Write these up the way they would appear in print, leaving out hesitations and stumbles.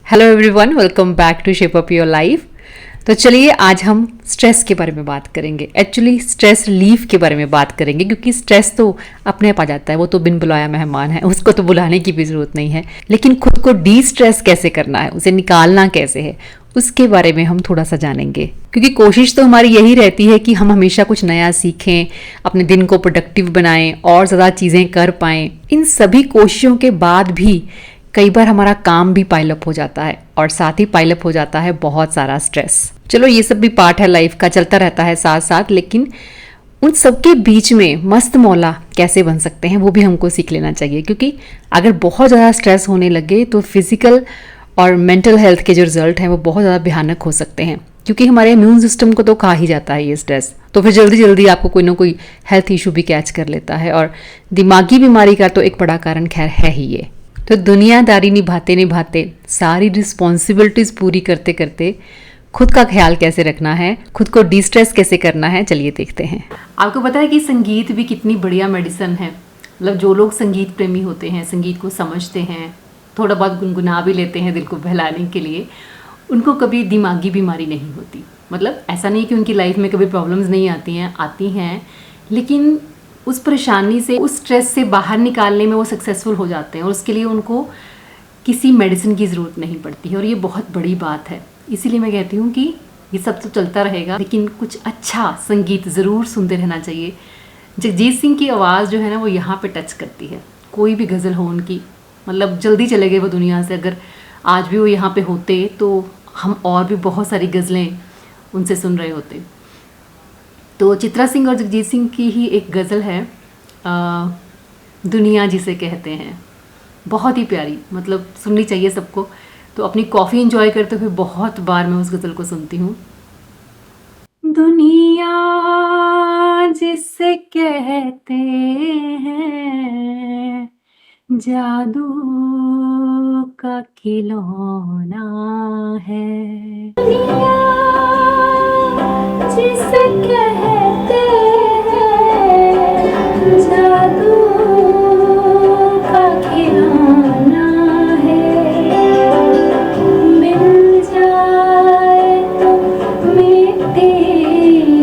Hello everyone, welcome back to shape up your life. तो चलिए आज हम स्ट्रेस के बारे में बात करेंगे। एक्चुअली स्ट्रेस रिलीफ के बारे में बात करेंगे, क्योंकि स्ट्रेस तो अपने आप आ जाता है, वो तो बिन बुलाया मेहमान है, उसको तो बुलाने की भी ज़रूरत नहीं है। लेकिन खुद को डी स्ट्रेस कैसे करना है, उसे निकालना कैसे है, उसके बारे में हम थोड़ा सा जानेंगे। क्योंकि कोशिश तो हमारी यही रहती है कि हम हमेशा कुछ नया सीखें, अपने दिन को प्रोडक्टिव बनाएं और ज़्यादा चीज़ें कर पाएं। इन सभी कोशिशों के बाद भी कई बार हमारा काम भी पाइलअप हो जाता है और साथ ही पाइलअप हो जाता है बहुत सारा स्ट्रेस। चलो ये सब भी पार्ट है लाइफ का, चलता रहता है साथ साथ। लेकिन उन सबके बीच में मस्त मौला कैसे बन सकते हैं वो भी हमको सीख लेना चाहिए। क्योंकि अगर बहुत ज़्यादा स्ट्रेस होने लगे तो फिजिकल और मेंटल हेल्थ के जो रिजल्ट हैं वो बहुत ज़्यादा भयानक हो सकते हैं। क्योंकि हमारे इम्यून सिस्टम को तो खा ही जाता है ये स्ट्रेस, तो फिर जल्दी जल्दी आपको कोई ना कोई हेल्थ इशू भी कैच कर लेता है। और दिमागी बीमारी का तो एक बड़ा कारण खैर है ही ये। तो दुनियादारी निभाते निभाते, सारी रिस्पॉन्सिबिलिटीज पूरी करते करते खुद का ख्याल कैसे रखना है, खुद को डिस्ट्रेस कैसे करना है, चलिए देखते हैं। आपको पता है कि संगीत भी कितनी बढ़िया मेडिसिन है। मतलब जो लोग संगीत प्रेमी होते हैं, संगीत को समझते हैं, थोड़ा बहुत गुनगुना भी लेते हैं दिल को बहलाने के लिए, उनको कभी दिमागी बीमारी नहीं होती। मतलब ऐसा नहीं कि उनकी लाइफ में कभी प्रॉब्लम्स नहीं आती हैं, लेकिन उस परेशानी से, उस स्ट्रेस से बाहर निकालने में वो सक्सेसफुल हो जाते हैं और उसके लिए उनको किसी मेडिसिन की ज़रूरत नहीं पड़ती है। और ये बहुत बड़ी बात है। इसीलिए मैं कहती हूँ कि ये सब तो चलता रहेगा, लेकिन कुछ अच्छा संगीत ज़रूर सुनते रहना चाहिए। जगजीत सिंह की आवाज़ जो है ना, वो यहाँ पे टच करती है। कोई भी गज़ल हो उनकी, मतलब जल्दी चले गए वो दुनिया से। अगर आज भी वो यहाँ पे होते तो हम और भी बहुत सारी गज़लें उनसे सुन रहे होते। तो चित्रा सिंह और जगजीत सिंह की ही एक गज़ल है, दुनिया जिसे कहते हैं, बहुत ही प्यारी, मतलब सुननी चाहिए सबको। तो अपनी कॉफ़ी एंजॉय करते हुए बहुत बार मैं उस गज़ल को सुनती हूँ। दुनिया जिसे कहते हैं, जादू का खिलौना है। दुनिया जिसे कहते हैं, जादू का खिलौना है। मिल जाए तो मिलती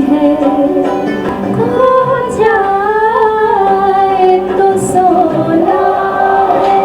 है, खो जाए तो सोना है।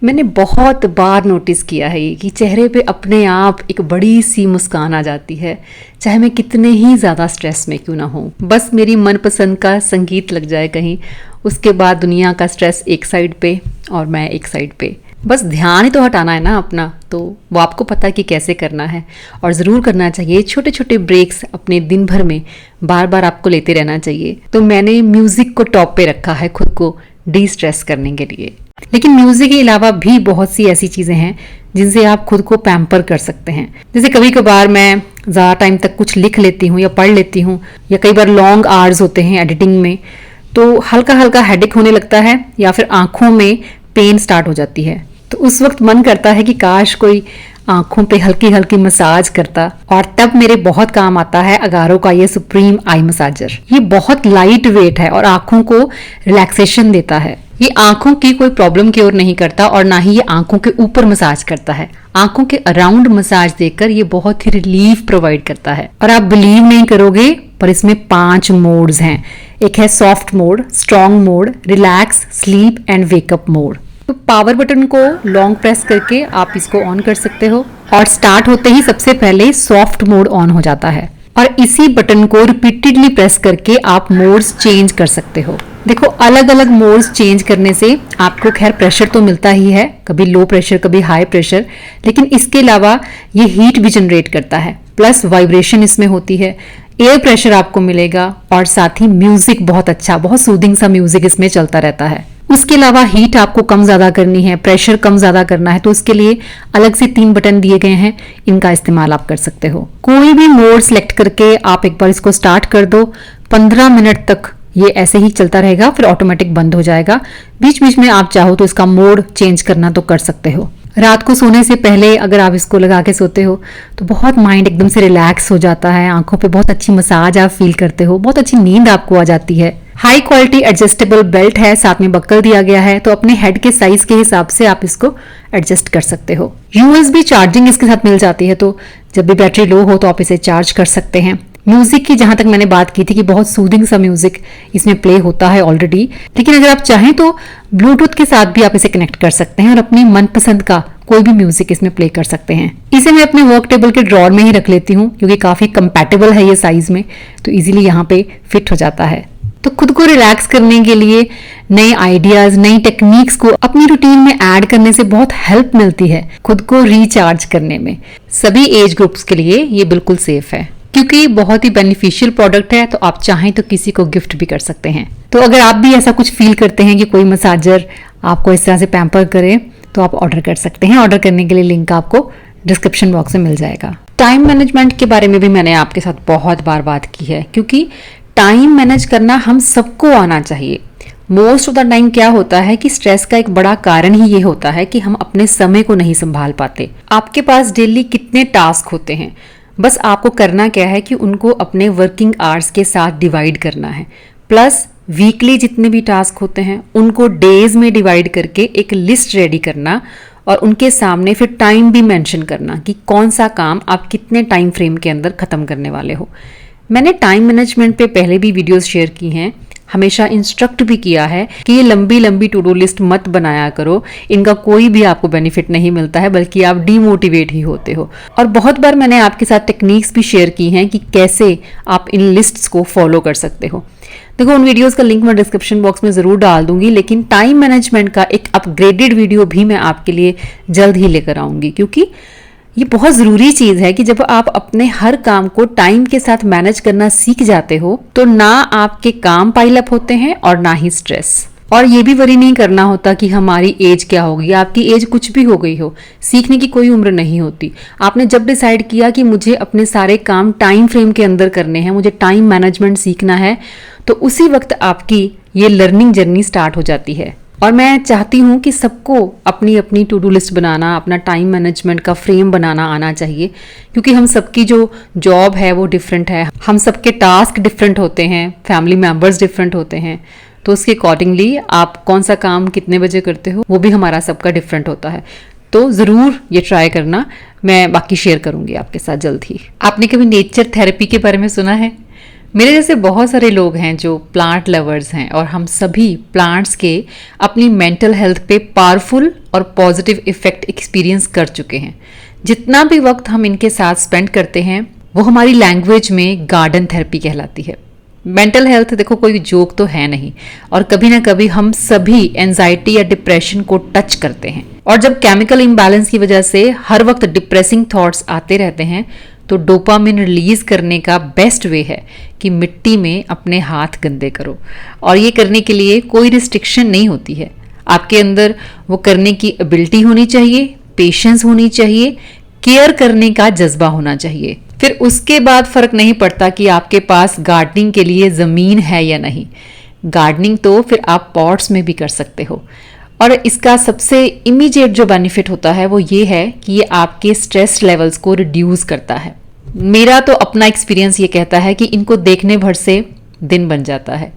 मैंने बहुत बार नोटिस किया है कि चेहरे पे अपने आप एक बड़ी सी मुस्कान आ जाती है, चाहे मैं कितने ही ज़्यादा स्ट्रेस में क्यों ना हूँ। बस मेरी मनपसंद का संगीत लग जाए कहीं, उसके बाद दुनिया का स्ट्रेस एक साइड पे और मैं एक साइड पे। बस ध्यान ही तो हटाना है ना अपना, तो वो आपको पता है कि कैसे करना है। और ज़रूर करना चाहिए छोटे छोटे ब्रेक्स अपने दिन भर में, बार बार आपको लेते रहना चाहिए। तो मैंने म्यूज़िक को टॉप पे रखा है खुद को डी स्ट्रेस करने के लिए। लेकिन म्यूज़िक के अलावा भी बहुत सी ऐसी चीज़ें हैं जिनसे आप खुद को पैम्पर कर सकते हैं। जैसे कभी कभार मैं ज़्यादा टाइम तक कुछ लिख लेती हूँ या पढ़ लेती हूँ, या कई बार लॉन्ग आवर्स होते हैं एडिटिंग में, तो हल्का हल्का हेडेक होने लगता है या फिर आँखों में पेन स्टार्ट हो जाती है। तो उस वक्त मन करता है कि काश कोई आँखों पे हल्की हल्की मसाज करता। और तब मेरे बहुत काम आता है अगारो का ये सुप्रीम आई मसाजर। ये बहुत लाइट वेट है और आँखों को रिलैक्सेशन देता है। ये आंखों की कोई प्रॉब्लम की ओर नहीं करता और ना ही ये आंखों के ऊपर मसाज करता है। आंखों के अराउंड मसाज देकर ये बहुत ही रिलीफ प्रोवाइड करता है। और आप बिलीव नहीं करोगे, पर इसमें 5 मोड्स हैं। एक है soft mode, strong mode, relax, sleep and wake up mode. तो पावर बटन को लॉन्ग प्रेस करके आप इसको ऑन कर सकते हो और स्टार्ट होते ही सबसे पहले सॉफ्ट मोड ऑन हो जाता है। और इसी बटन को रिपीटेडली प्रेस करके आप मोड्स चेंज कर सकते हो। देखो, अलग अलग मोड्स चेंज करने से आपको खैर प्रेशर तो मिलता ही है, कभी लो प्रेशर कभी हाई प्रेशर, लेकिन इसके अलावा ये हीट भी जनरेट करता है, प्लस वाइब्रेशन इसमें होती है, एयर प्रेशर आपको मिलेगा और साथ ही म्यूजिक बहुत अच्छा, बहुत सूदिंग सा म्यूजिक इसमें चलता रहता है। उसके अलावा हीट आपको कम ज़्यादा करनी है, प्रेशर कम ज़्यादा करना है, तो उसके लिए अलग से 3 बटन दिए गए हैं, इनका इस्तेमाल आप कर सकते हो। कोई भी मोड सेलेक्ट करके आप एक बार इसको स्टार्ट कर दो, 15 मिनट तक ये ऐसे ही चलता रहेगा, फिर ऑटोमेटिक बंद हो जाएगा। बीच बीच में आप चाहो तो इसका मोड चेंज करना तो कर सकते हो। रात को सोने से पहले अगर आप इसको लगा के सोते हो तो बहुत माइंड एकदम से रिलैक्स हो जाता है, आंखों पे बहुत अच्छी मसाज आप फील करते हो, बहुत अच्छी नींद आपको आ जाती है। हाई क्वालिटी एडजस्टेबल बेल्ट है, साथ में बक्कल दिया गया है, तो अपने हेड के साइज के हिसाब से आप इसको एडजस्ट कर सकते हो। यूएसबी चार्जिंग इसके साथ मिल जाती है, तो जब भी बैटरी लो हो तो आप इसे चार्ज कर सकते हैं। म्यूजिक की जहां तक मैंने बात की थी कि बहुत सूदिंग सा म्यूजिक इसमें प्ले होता है ऑलरेडी, लेकिन अगर आप चाहें तो ब्लूटूथ के साथ भी आप इसे कनेक्ट कर सकते हैं और अपनी मनपसंद का कोई भी म्यूजिक इसमें प्ले कर सकते हैं। इसे मैं अपने वर्क टेबल के ड्रॉर में ही रख लेती हूँ क्योंकि काफी कंपैटिबल है ये साइज में, तो इजीली यहाँ पे फिट हो जाता है। तो खुद को रिलैक्स करने के लिए नए आइडियाज, नई टेक्निक्स को अपनी रूटीन में ऐड करने से बहुत हेल्प मिलती है खुद को रिचार्ज करने में। सभी एज ग्रुप्स के लिए ये बिल्कुल सेफ है क्योंकि बहुत ही बेनिफिशियल प्रोडक्ट है, तो आप चाहें तो किसी को गिफ्ट भी कर सकते हैं। तो अगर आप भी ऐसा कुछ फील करते हैं कि कोई मसाजर आपको इस तरह से पैम्पर करे, तो आप ऑर्डर कर सकते हैं। ऑर्डर करने के लिए लिंक आपको डिस्क्रिप्शन बॉक्स में मिल जाएगा। टाइम मैनेजमेंट के बारे में भी मैंने आपके साथ बहुत बार बात की है, क्योंकि टाइम मैनेज करना हम सबको आना चाहिए। मोस्ट ऑफ द टाइम क्या होता है कि स्ट्रेस का एक बड़ा कारण ही ये होता है कि हम अपने समय को नहीं संभाल पाते। आपके पास डेली कितने टास्क होते हैं, बस आपको करना क्या है कि उनको अपने वर्किंग आवर्स के साथ डिवाइड करना है, प्लस वीकली जितने भी टास्क होते हैं उनको डेज में डिवाइड करके एक लिस्ट रेडी करना और उनके सामने फिर टाइम भी मेंशन करना कि कौन सा काम आप कितने टाइम फ्रेम के अंदर खत्म करने वाले हो। मैंने टाइम मैनेजमेंट पे पहले भी वीडियोस शेयर की हैं, हमेशा इंस्ट्रक्ट भी किया है कि ये लंबी लंबी टू डू लिस्ट मत बनाया करो, इनका कोई भी आपको बेनिफिट नहीं मिलता है, बल्कि आप डीमोटिवेट ही होते हो। और बहुत बार मैंने आपके साथ टेक्निक्स भी शेयर की हैं कि कैसे आप इन लिस्ट्स को फॉलो कर सकते हो। देखो, उन वीडियोस का लिंक मैं डिस्क्रिप्शन बॉक्स में जरूर डाल दूंगी, लेकिन टाइम मैनेजमेंट का एक अपग्रेडेड वीडियो भी मैं आपके लिए जल्द ही लेकर आऊंगी, क्योंकि ये बहुत ज़रूरी चीज़ है कि जब आप अपने हर काम को टाइम के साथ मैनेज करना सीख जाते हो तो ना आपके काम पाइल अप होते हैं और ना ही स्ट्रेस। और ये भी वरी नहीं करना होता कि हमारी एज क्या होगी। आपकी एज कुछ भी हो गई हो, सीखने की कोई उम्र नहीं होती। आपने जब डिसाइड किया कि मुझे अपने सारे काम टाइम फ्रेम के अंदर करने हैं, मुझे टाइम मैनेजमेंट सीखना है, तो उसी वक्त आपकी ये लर्निंग जर्नी स्टार्ट हो जाती है। और मैं चाहती हूँ कि सबको अपनी अपनी टू डू लिस्ट बनाना, अपना टाइम मैनेजमेंट का फ्रेम बनाना आना चाहिए, क्योंकि हम सबकी जो जॉब है वो डिफरेंट है, हम सबके टास्क डिफरेंट होते हैं, फैमिली मेंबर्स डिफरेंट होते हैं, तो उसके अकॉर्डिंगली आप कौन सा काम कितने बजे करते हो वो भी हमारा सबका डिफरेंट होता है। तो ज़रूर ये ट्राई करना, मैं बाकी शेयर करूँगी आपके साथ जल्द ही। आपने कभी नेचर थेरेपी के बारे में सुना है? मेरे जैसे बहुत सारे लोग हैं जो प्लांट लवर्स हैं, और हम सभी प्लांट्स के अपनी मेंटल हेल्थ पे पावरफुल और पॉजिटिव इफेक्ट एक्सपीरियंस कर चुके हैं। जितना भी वक्त हम इनके साथ स्पेंड करते हैं वो हमारी लैंग्वेज में गार्डन थेरेपी कहलाती है। मेंटल हेल्थ देखो कोई जोक तो है नहीं, और कभी ना कभी हम सभी एंजाइटी या डिप्रेशन को टच करते हैं। और जब केमिकल इम्बैलेंस की वजह से हर वक्त डिप्रेसिंग थॉट्स आते रहते हैं, तो डोपामिन रिलीज करने का बेस्ट वे है कि मिट्टी में अपने हाथ गंदे करो। और ये करने के लिए कोई रिस्ट्रिक्शन नहीं होती है, आपके अंदर वो करने की एबिलिटी होनी चाहिए, पेशेंस होनी चाहिए, केयर करने का जज्बा होना चाहिए। फिर उसके बाद फर्क नहीं पड़ता कि आपके पास गार्डनिंग के लिए जमीन है या नहीं। गार्डनिंग तो फिर आप पॉट्स में भी कर सकते हो। और इसका सबसे इमीडिएट जो बेनिफिट होता है वो ये है कि ये आपके स्ट्रेस लेवल्स को रिड्यूस करता है। मेरा तो अपना एक्सपीरियंस ये कहता है कि इनको देखने भर से दिन बन जाता है।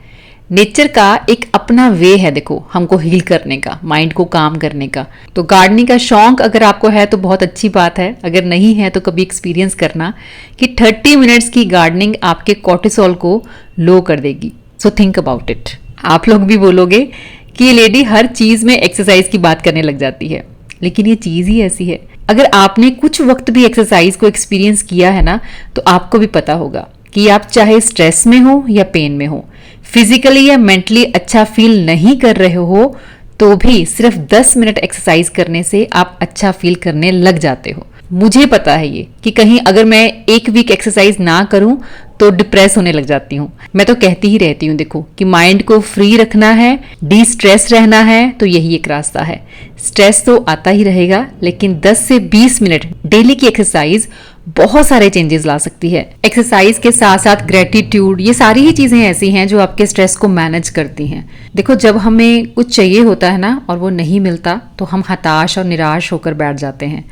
नेचर का एक अपना वे है देखो हमको हील करने का, माइंड को काम करने का। तो गार्डनिंग का शौक अगर आपको है तो बहुत अच्छी बात है, अगर नहीं है तो कभी एक्सपीरियंस करना कि 30 मिनट्स की गार्डनिंग आपके कोर्टिसोल को लो कर देगी। So think about it. आप लोग भी बोलोगे कि ये लेडी हर चीज में एक्सरसाइज की बात करने लग जाती है, लेकिन ये चीज ही ऐसी है। अगर आपने कुछ वक्त भी एक्सरसाइज को एक्सपीरियंस किया है ना, तो आपको भी पता होगा कि आप चाहे स्ट्रेस में हो या पेन में हो, फिजिकली या मेंटली अच्छा फील नहीं कर रहे हो, तो भी सिर्फ 10 मिनट एक्सरसाइज करने से आप अच्छा फील करने लग जाते हो। मुझे पता है ये कि कहीं अगर मैं एक वीक एक्सरसाइज ना करूं तो डिप्रेस होने लग जाती हूँ। मैं तो कहती ही रहती हूँ देखो कि माइंड को फ्री रखना है, डी स्ट्रेस रहना है, तो यही एक रास्ता है। स्ट्रेस तो आता ही रहेगा, लेकिन 10 से 20 मिनट डेली की एक्सरसाइज बहुत सारे चेंजेस ला सकती है। एक्सरसाइज के साथ साथ ग्रेटिट्यूड, ये सारी ही चीजें ऐसी हैं जो आपके स्ट्रेस को मैनेज करती हैं। देखो जब हमें कुछ चाहिए होता है ना और वो नहीं मिलता, तो हम हताश और निराश होकर बैठ जाते हैं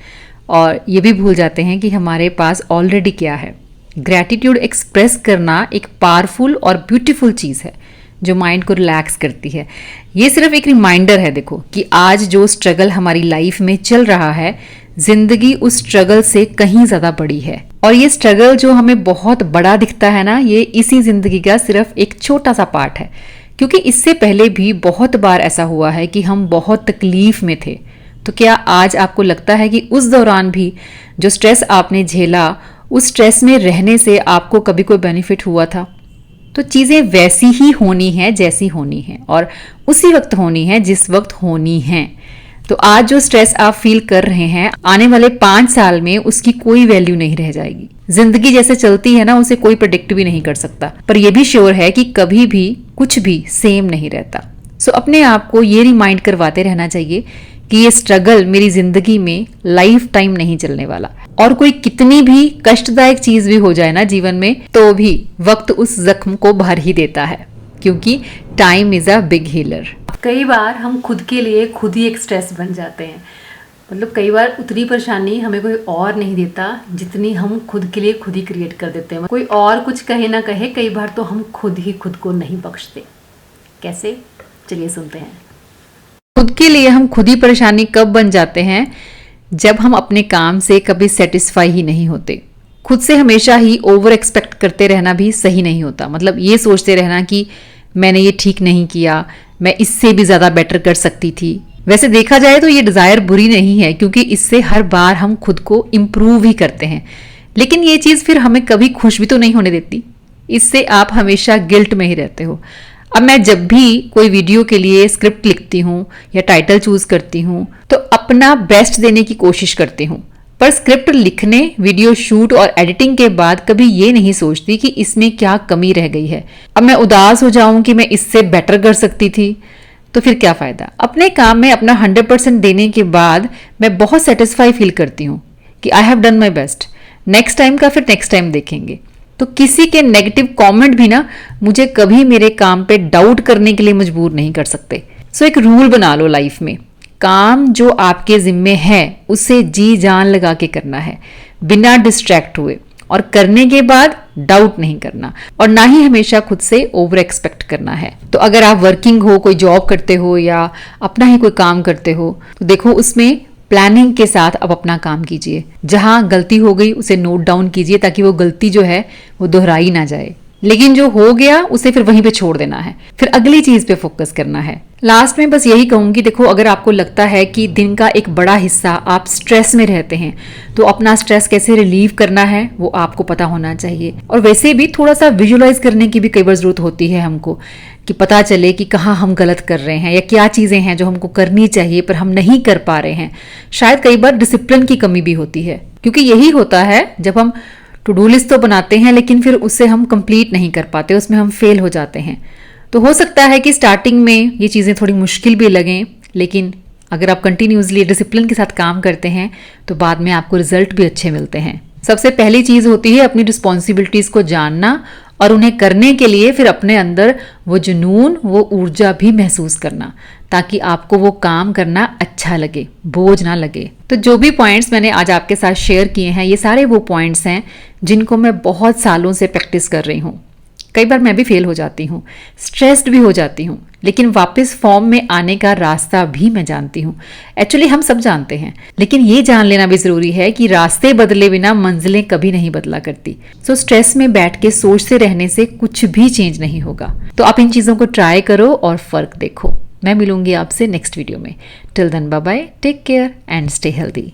और ये भी भूल जाते हैं कि हमारे पास ऑलरेडी क्या है। ग्रैटिट्यूड एक्सप्रेस करना एक पावरफुल और ब्यूटीफुल चीज़ है जो माइंड को रिलैक्स करती है। ये सिर्फ एक रिमाइंडर है देखो कि आज जो स्ट्रगल हमारी लाइफ में चल रहा है, जिंदगी उस स्ट्रगल से कहीं ज्यादा बड़ी है। और ये स्ट्रगल जो हमें बहुत बड़ा दिखता है ना, ये इसी जिंदगी का सिर्फ एक छोटा सा पार्ट है। क्योंकि इससे पहले भी बहुत बार ऐसा हुआ है कि हम बहुत तकलीफ में थे। तो क्या आज आपको लगता है कि उस दौरान भी जो स्ट्रेस आपने झेला, उस स्ट्रेस में रहने से आपको कभी कोई बेनिफिट हुआ था? तो चीज़ें वैसी ही होनी है जैसी होनी है, और उसी वक्त होनी है जिस वक्त होनी है। तो आज जो स्ट्रेस आप फील कर रहे हैं, आने वाले 5 साल में उसकी कोई वैल्यू नहीं रह जाएगी। जिंदगी जैसे चलती है ना, उसे कोई प्रेडिक्ट भी नहीं कर सकता। पर यह भी श्योर है कि कभी भी कुछ भी सेम नहीं रहता। सो अपने आप को ये रिमाइंड करवाते रहना चाहिए कि ये स्ट्रगल मेरी जिंदगी में लाइफ टाइम नहीं चलने वाला। और कोई कितनी भी कष्टदायक चीज भी हो जाए ना जीवन में, तो भी वक्त उस जख्म को भर ही देता है, क्योंकि time is a big healer. कई बार हम खुद के लिए खुद ही एक स्ट्रेस बन जाते हैं। मतलब कई बार उतनी परेशानी हमें कोई और नहीं देता जितनी हम खुद के लिए खुद ही क्रिएट कर देते हैं। कोई और कुछ कहे ना कहे, कई बार तो हम खुद ही खुद को नहीं बख्शते। कैसे? चलिए सुनते हैं। खुद के लिए हम खुद ही परेशानी कब बन जाते हैं? जब हम अपने काम से कभी सेटिस्फाई ही नहीं होते। खुद से हमेशा ही ओवर एक्सपेक्ट करते रहना भी सही नहीं होता। मतलब ये सोचते रहना कि मैंने ये ठीक नहीं किया, मैं इससे भी ज़्यादा बेटर कर सकती थी। वैसे देखा जाए तो ये डिज़ायर बुरी नहीं है, क्योंकि इससे हर बार हम खुद को इम्प्रूव ही करते हैं। लेकिन ये चीज़ फिर हमें कभी खुश भी तो नहीं होने देती। इससे आप हमेशा गिल्ट में ही रहते हो। अब मैं जब भी कोई वीडियो के लिए स्क्रिप्ट लिखती हूँ या टाइटल चूज करती हूँ, तो अपना बेस्ट देने की कोशिश करती हूँ। पर स्क्रिप्ट लिखने, वीडियो शूट और एडिटिंग के बाद कभी ये नहीं सोचती कि इसमें क्या कमी रह गई है। अब मैं उदास हो जाऊं कि मैं इससे बेटर कर सकती थी, तो फिर क्या फ़ायदा। अपने काम में अपना 100% देने के बाद मैं बहुत सेटिस्फाई फील करती हूँ कि I have done my best. Next time का फिर नेक्स्ट टाइम देखेंगे। तो किसी के नेगेटिव कमेंट भी ना मुझे कभी मेरे काम पे डाउट करने के लिए मजबूर नहीं कर सकते। सो एक रूल बना लो लाइफ में, काम जो आपके जिम्मे है उसे जी जान लगा के करना है, बिना डिस्ट्रैक्ट हुए। और करने के बाद डाउट नहीं करना, और ना ही हमेशा खुद से ओवर एक्सपेक्ट करना है। तो अगर आप वर्किंग हो, कोई जॉब करते हो या अपना ही कोई काम करते हो, तो देखो उसमें प्लानिंग के साथ अब अपना काम कीजिए। जहां गलती हो गई उसे नोट डाउन कीजिए, ताकि वो गलती जो है वो दोहराई ना जाए। लेकिन जो हो गया उसे फिर वहीं पे छोड़ देना है, फिर अगली चीज पे फोकस करना है। लास्ट में बस यही कहूंगी, देखो अगर आपको लगता है कि दिन का एक बड़ा हिस्सा आप स्ट्रेस में रहते हैं, तो अपना स्ट्रेस कैसे रिलीव करना है वो आपको पता होना चाहिए। और वैसे भी थोड़ा सा विजुअलाइज करने की भी कई बार जरूरत होती है हमको, कि पता चले कि कहाँ हम गलत कर रहे हैं या क्या चीजें हैं जो हमको करनी चाहिए पर हम नहीं कर पा रहे हैं। शायद कई बार डिसिप्लिन की कमी भी होती है, क्योंकि यही होता है जब हम टू डू लिस्ट तो बनाते हैं लेकिन फिर उससे हम कंप्लीट नहीं कर पाते, उसमें हम फेल हो जाते हैं। तो हो सकता है कि स्टार्टिंग में ये चीज़ें थोड़ी मुश्किल भी लगें, लेकिन अगर आप कंटिन्यूसली डिसिप्लिन के साथ काम करते हैं तो बाद में आपको रिजल्ट भी अच्छे मिलते हैं। सबसे पहली चीज़ होती है अपनी रिस्पॉन्सिबिलिटीज़ को जानना, और उन्हें करने के लिए फिर अपने अंदर वो जुनून, वो ऊर्जा भी महसूस करना, ताकि आपको वो काम करना अच्छा लगे, बोझ ना लगे। तो जो भी पॉइंट्स मैंने आज आपके साथ शेयर किए हैं, ये सारे वो पॉइंट्स हैं जिनको मैं बहुत सालों से प्रैक्टिस कर रही हूँ। कई बार मैं भी फेल हो जाती हूँ, स्ट्रेस्ड भी हो जाती हूँ, लेकिन वापस फॉर्म में आने का रास्ता भी मैं जानती हूँ। एक्चुअली हम सब जानते हैं, लेकिन ये जान लेना भी जरूरी है कि रास्ते बदले बिना मंजिलें कभी नहीं बदला करती। सो स्ट्रेस में बैठ के सोचते रहने से कुछ भी चेंज नहीं होगा। तो आप इन चीज़ों को ट्राई करो और फर्क देखो। मैं मिलूंगी आपसे नेक्स्ट वीडियो में। Till then bye bye, take care and stay healthy.